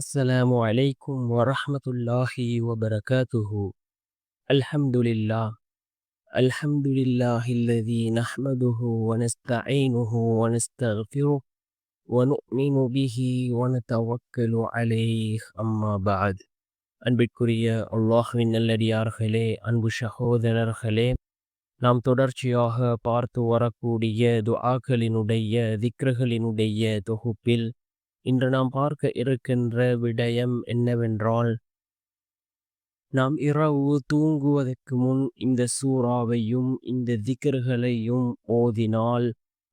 السلام عليكم ورحمة الله وبركاته. الحمد لله. الحمد لله الذي نحمده ونستعينه ونستغفره ونؤمن به ونتوكل عليه. أما بعد. அன்பிற்குரிய அல்லாஹ்வின் நல்லடியார்களே, அன்பு சகோதரர்களே, நாம் தொடர்ச்சியாக பார்த்து வரக்கூடிய துஆக்களினுடைய திக்ருகளினுடைய தொகுப்பில் இன்று நாம் பார்க்க இருக்கின்ற விடயம் என்னவென்றால், நாம் இரவு தூங்குவதற்கு முன் இந்த சூறாவையும் இந்த திக்ர்களையும் ஓதினால்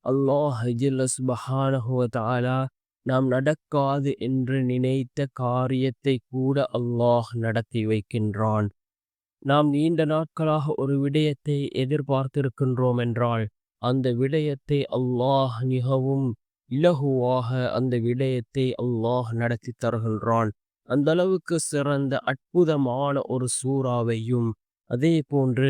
அல்லாஹ் ஜல்ல சுப்ஹானஹு வ தஆலா நாம் நடக்காது என்று நினைத்த காரியத்தை கூட அல்லாஹ் நடத்தி வைக்கின்றான். நாம் நீண்ட நாட்களாக ஒரு விடயத்தை எதிர்பார்த்திருக்கின்றோம் என்றால் அந்த விடயத்தை அல்லாஹ் மிகவும் இலகுவாக அந்த விடயத்தை அல்லாஹ் நடத்தி தருகின்றான். அந்த அளவுக்கு சிறந்த அற்புதமான ஒரு சூறாவையும் அதே போன்று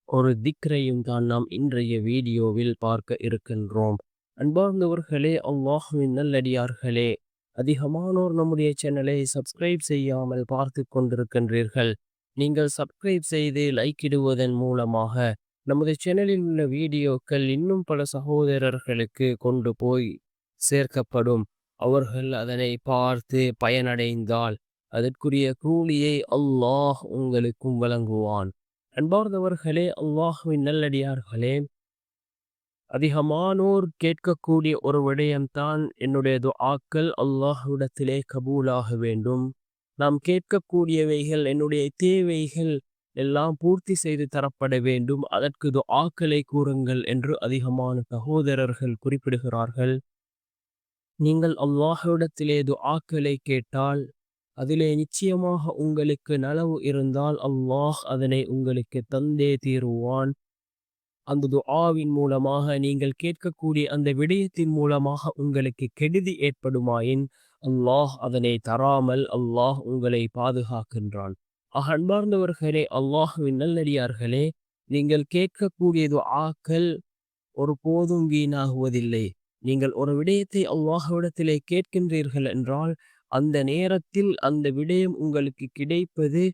ஒரு திக்ரையும் தான் நாம் இன்றைய வீடியோவில் பார்க்க இருக்கின்றோம். அன்பார்ந்தவர்களே, அல்லாஹ்வின் நல்லடியார்களே, அதிகமானோர் நம்முடைய சேனலை சப்ஸ்கிரைப் செய்யாமல் பார்த்து கொண்டிருக்கின்றீர்கள். நீங்கள் சப்ஸ்கிரைப் செய்து லைக் இடுவதன் மூலமாக நமது சேனலில் உள்ள வீடியோக்கள் இன்னும் பல சகோதரர்களுக்கு கொண்டு போய் சேர்க்கப்படும். அவர்கள் அதனை பார்த்து பயனடைந்தால் அதற்குரிய கூலியை அல்லாஹ் உங்களுக்கும் வழங்குவான். அன்பார்ந்தவர்களே, அல்லாஹ்வின் நல்லடியார்களே, அதிகமானோர் கேட்கக்கூடிய ஒரு விடயம்தான் என்னுடைய துஆக்கள் அல்லாஹ்விடத்திலே கபூலாக வேண்டும். நாம் கேட்கக்கூடியவைகள், என்னுடைய தேவைகள் எல்லாம் பூர்த்தி செய்து தரப்பட வேண்டும். அதற்கு துஆக்களை கூறுங்கள் என்று அதிகமான சகோதரர்கள் குறிப்பிடுகிறார்கள். நீங்கள் அல்லாஹ்விடத்திலே துஆக்களை கேட்டால் அதிலே நிச்சயமாக உங்களுக்கு நலவு இருந்தால் அல்லாஹ் அதனை உங்களுக்கு தந்தே தீருவான். அந்த துஆவின் மூலமாக நீங்கள் கேட்கக்கூடிய அந்த விடயத்தின் மூலமாக உங்களுக்கு கெடுதி ஏற்படுமாயின் அல்லாஹ் அதனை தராமல் அல்லாஹ் உங்களை பாதுகாக்கின்றான். அன்பார்ந்தவர்களே, அல்லாஹ்வின் நல்லடியார்களே, நீங்கள் கேட்கக்கூடிய துஆக்கள் ஒருபோதும் வீணாகுவதில்லை. நீங்கள் ஒரு விடயத்தை அல்லாஹ்விடத்திலே கேட்கின்றீர்கள் என்றால் அந்த நேரத்தில் அந்த விடயம் உங்களுக்கு கிடைப்பது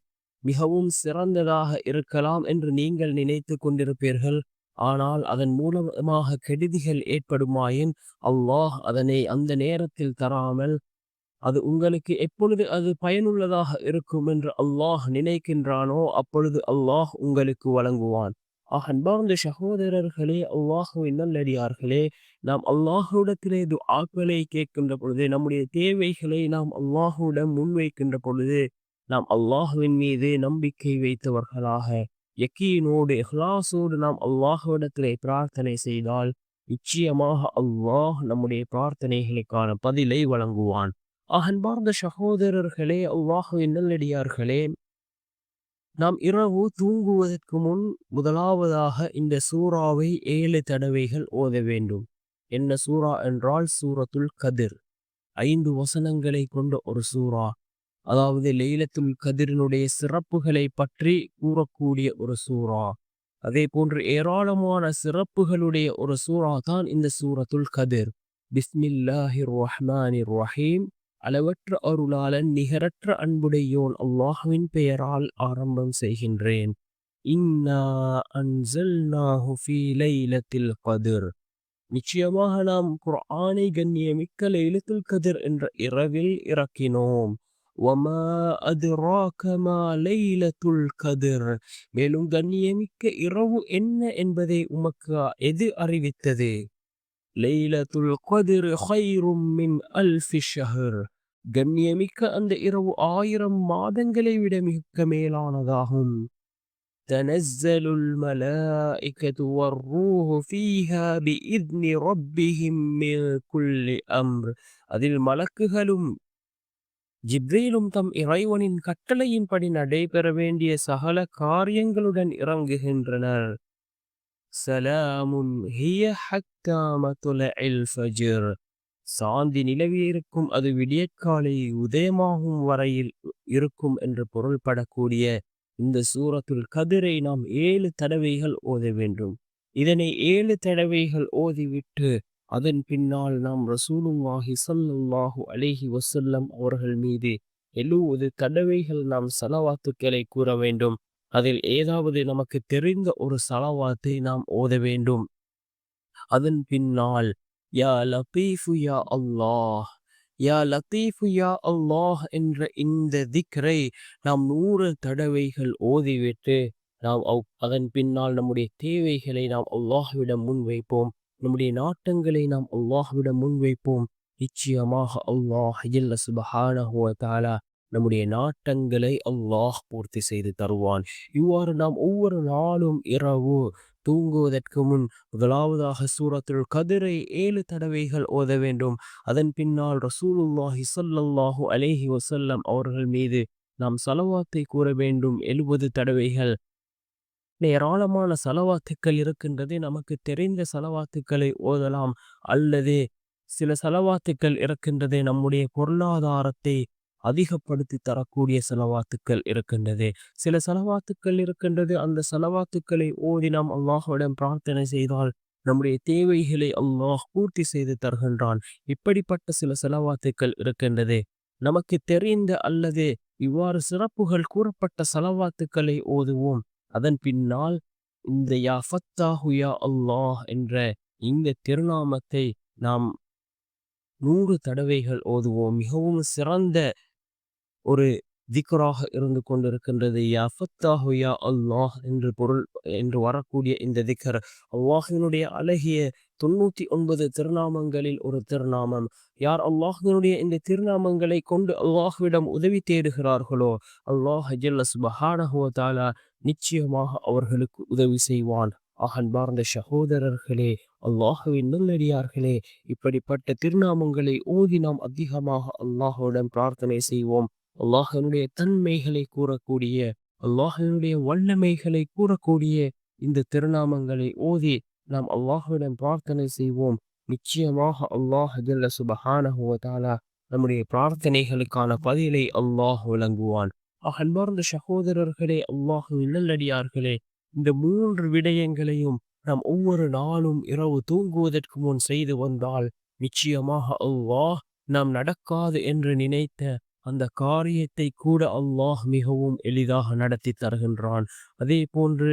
மிகவும் சிறந்ததாக இருக்கலாம் என்று நீங்கள் நினைத்து கொண்டிருப்பீர்கள். ஆனால் அதன் மூலமாக கெடுதிகள் ஏற்படுமாயின் அல்லாஹ் அதனை அந்த நேரத்தில் தராமல் அது உங்களுக்கு எப்பொழுது அது பயனுள்ளதாக இருக்கும் என்று அல்லாஹ் நினைக்கின்றானோ அப்பொழுது அல்லாஹ் உங்களுக்கு வழங்குவான். அன்பார்ந்த சகோதரர்களே, அல்லாஹ்வின் நல்லடியார்களே, நாம் அல்லாஹ்விடத்திலே துஆக்களை கேட்கின்ற பொழுது, நம்முடைய தேவைகளை நாம் அல்லாஹ்விடம் முன்வைக்கின்ற பொழுது, நாம் அல்லாஹ்வின் மீது நம்பிக்கை வைத்தவர்களாக யக்கீனோடு இஹ்லாஸோடு நாம் அல்லாஹ்விடத்திலே பிரார்த்தனை செய்தால் நிச்சயமாக அல்லாஹ் நம்முடைய பிரார்த்தனைகளுக்கான பதிலை வழங்குவான். அன்பார்ந்த சகோதரர்களே, அல்லாஹ்வின் நல்லடியார்களே, நாம் இரவு தூங்குவதற்கு முன் முதலாவதாக இந்த சூறாவை 7 தடவைகள் ஓத வேண்டும். என்ன சூறா என்றால் சூரத்துல் கதிர். 5 வசனங்களை கொண்ட ஒரு சூறா. அதாவது லைலத்துல் கதிரினுடைய சிறப்புகளை பற்றி கூறக்கூடிய ஒரு சூறா. அதே போன்று ஏராளமான சிறப்புகளுடைய ஒரு சூறா தான் இந்த சூரத்துல் கதிர். பிஸ்மில்லாஹிர் ரஹ்மானிர் ரஹீம். அளவற்ற அருளாளன் நிகரற்ற அன்புடையோன் அல்லாஹ்வின் பெயரால் ஆரம்பம் செய்கின்றேன். இன்னா அன்ஸல்நாஹு ஃபீ லைலத்தில் கதிர். நிச்சயமாக நாம் குர்ஆனை கண்ணியமிக்க லைலத்துல் கதிர் என்ற இரவில் இறக்கினோம். வமா அத்ராக மா லைலத்துல் கதிர். மேலும் கண்ணியமிக்க இரவு என்ன என்பதை உமக்கு எது அறிவித்தது? லைலத்துல் கதிர் கைரும் மின் அல்ஃபி ஷஹர். கண்ணியமிக்க அந்த இரவு 1000 மாதங்களை விட மிக மேலானதாகும். தனஸ்ஸலுல் மலாயிகத்து வர்ரூஹு ஃபீஹா பிஇذن ரப்பிஹிம் மின் குல்லி அம்ர். அதில் மலக்குகளும் ஜிப்ரீலும் தம் இறைவனின் கட்டளையின்படி நடைபெற வேண்டிய சகல காரியங்களுடன் இறங்குகின்றனர். சலாமுன் ஹிய ஹத்தா மத்லஇல் ஃபஜ்ர். சாந்தி நிலவி இருக்கும், அது விடியற்காலை உதயமாகும் வரையில் இருக்கும் என்று பொருள்படக்கூடிய இந்த சூரத்துல் கதிரை நாம் 7 தடவைகள் ஓத வேண்டும். இதனை 7 தடவைகள் ஓதிவிட்டு அதன் பின்னால் நாம் ரசூலுல்லாஹி ஸல்லல்லாஹு அலைஹி வஸல்லம் அவர்கள் மீது 70 தடவைகள் நாம் ஸலவாத்துக்களை கூற வேண்டும். அதில் ஏதாவது நமக்கு தெரிந்த ஒரு ஸலவாத்தை நாம் ஓத வேண்டும். அதன் பின்னால் யா லத்தீஃபு யா அல்லாஹ், யா லத்தீஃபு யா அல்லாஹ் என்ற இந்த திக்ரை நாம் 100 தடவைகள் ஓதிவிட்டு நாம் அதன் பின்னால் நம்முடைய தேவைகளை நாம் அல்லாஹ்விடம் முன்வைப்போம். நம்முடைய நாட்டங்களை நாம் அல்லாஹ்விடம் முன்வைப்போம். நிச்சயமாக அல்லாஹ் ஜல்ல சுப்ஹானஹு வ தஆலா நம்முடைய நாட்டங்களை அல்லாஹ் பூர்த்தி செய்து தருவான். இவ்வாறு நாம் ஒவ்வொரு நாளும் இரவு தூங்குவதற்கு முன் முதலாவதாக சூரத்துல் கதிரை 7 தடவைகள் ஓத வேண்டும். அதன் பின்னால் ரசூலுல்லாஹி ஸல்லல்லாஹு அலைஹி வஸல்லம் அவர்கள் மீது நாம் ஸலவாத்தை கூற வேண்டும் 70 தடவைகள். ஏராளமான ஸலவாத்துக்கள் இருக்கின்றது. நமக்கு தெரிந்த ஸலவாத்துக்களை ஓதலாம். அல்லது சில ஸலவாத்துக்கள் இருக்கின்றது நம்முடைய பொருளாதாரத்தை அதிகப்படுத்தி தரக்கூடிய ஸலவாத்துக்கள் இருக்கின்றது. சில ஸலவாத்துக்கள் இருக்கின்றது அந்த ஸலவாத்துக்களை ஓதி நாம் அல்லாஹ்விடம் பிரார்த்தனை செய்தால் நம்முடைய தேவைகளை அல்லாஹ் பூர்த்தி செய்து தருகின்றான். இப்படிப்பட்ட சில ஸலவாத்துக்கள் இருக்கின்றது. நமக்கு தெரிந்த அல்லது இவ்வாறு சிறப்புகள் கூறப்பட்ட ஸலவாத்துக்களை ஓதுவோம். அதன் பின்னால் இந்த யா ஃபத்தாஹு யா அல்லாஹ் என்ற இந்த திருநாமத்தை நாம் 100 தடவைகள் ஓதுவோம். மிகவும் சிறந்த ஒரு திக்ராக இருந்து கொண்டிருக்கின்றது. யா ஃபத்தாஹு யா அல்லாஹ் என்று பொருள் என்று வரக்கூடிய இந்த திக்ர் அல்லாஹினுடைய அழகிய 99 திருநாமங்களில் ஒரு திருநாமம். யார் அல்லாஹினுடைய இந்த திருநாமங்களை கொண்டு அல்லாஹ்விடம் உதவி தேடுகிறார்களோ அல்லாஹ் ஜல்ல சுப்ஹானஹு வ தஆலா நிச்சயமாக அவர்களுக்கு உதவி செய்வான். அன்பார்ந்த சகோதரர்களே, அல்லாஹுவின் நல்லடியார்களே, இப்படிப்பட்ட திருநாமங்களை ஓதி நாம் அதிகமாக அல்லாஹ்விடம் பிரார்த்தனை செய்வோம். அல்லாஹினுடைய தன்மைகளை கூறக்கூடிய, அல்லாஹினுடைய வல்லமைகளை கூறக்கூடிய இந்த திருநாமங்களை ஓதி நாம் அல்லாஹ்விடம் பிரார்த்தனை செய்வோம். நிச்சயமாக அல்லாஹ் ஜல்ல சுப்ஹானஹு வ தஆலா நம்முடைய பிரார்த்தனைகளுக்கான பதிலை அல்லாஹ் வழங்குவான். அன்பார்ந்த சகோதரர்களே, அல்லாஹுவின் நல்லடியார்களே, இந்த 3 விடயங்களையும் நாம் ஒவ்வொரு நாளும் இரவு தூங்குவதற்கு முன் செய்து வந்தால் நிச்சயமாக அல்லாஹ் நாம் நடக்காது என்று நினைத்த அந்த காரியத்தை கூட அல்லாஹ் மிகவும் எளிதாக நடத்தி தருகின்றான். அதே போன்று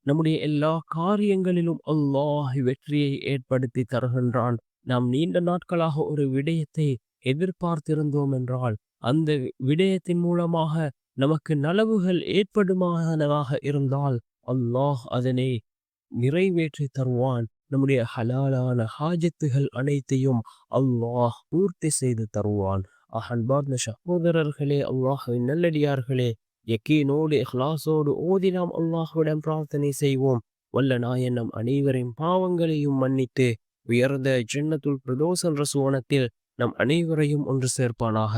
நம்முடைய எல்லா காரியங்களிலும் அல்லாஹ் வெற்றியை ஏற்படுத்தி தருகின்றான். நாம் நீண்ட நாட்களாக ஒரு விடயத்தை எதிர்பார்த்திருந்தோம் என்றால் அந்த விடயத்தின் மூலமாக நமக்கு நலவுகள் ஏற்படுமானதாக இருந்தால் அல்லாஹ் அதனை நிறைவேற்றி தருவான். நம்முடைய ஹலாலான ஹாஜத்துகள் அனைத்தையும் அல்லாஹ் பூர்த்தி செய்து தருவான். அன்பார்ந்த சகோதரர்களே, அல்லாஹ்வின் நல்லடியார்களே, யக்கீனோடு இஹ்லாஸோடு ஓதி நாம் அல்லாஹ்விடம் பிரார்த்தனை செய்வோம். வல்ல நாயன் நம் அனைவரின் பாவங்களையும் மன்னித்து உயர்ந்த ஜன்னத்துல் ஃபிர்தௌஸ் என்ற சுவனத்தில் நம் அனைவரையும் ஒன்று சேர்ப்பானாக.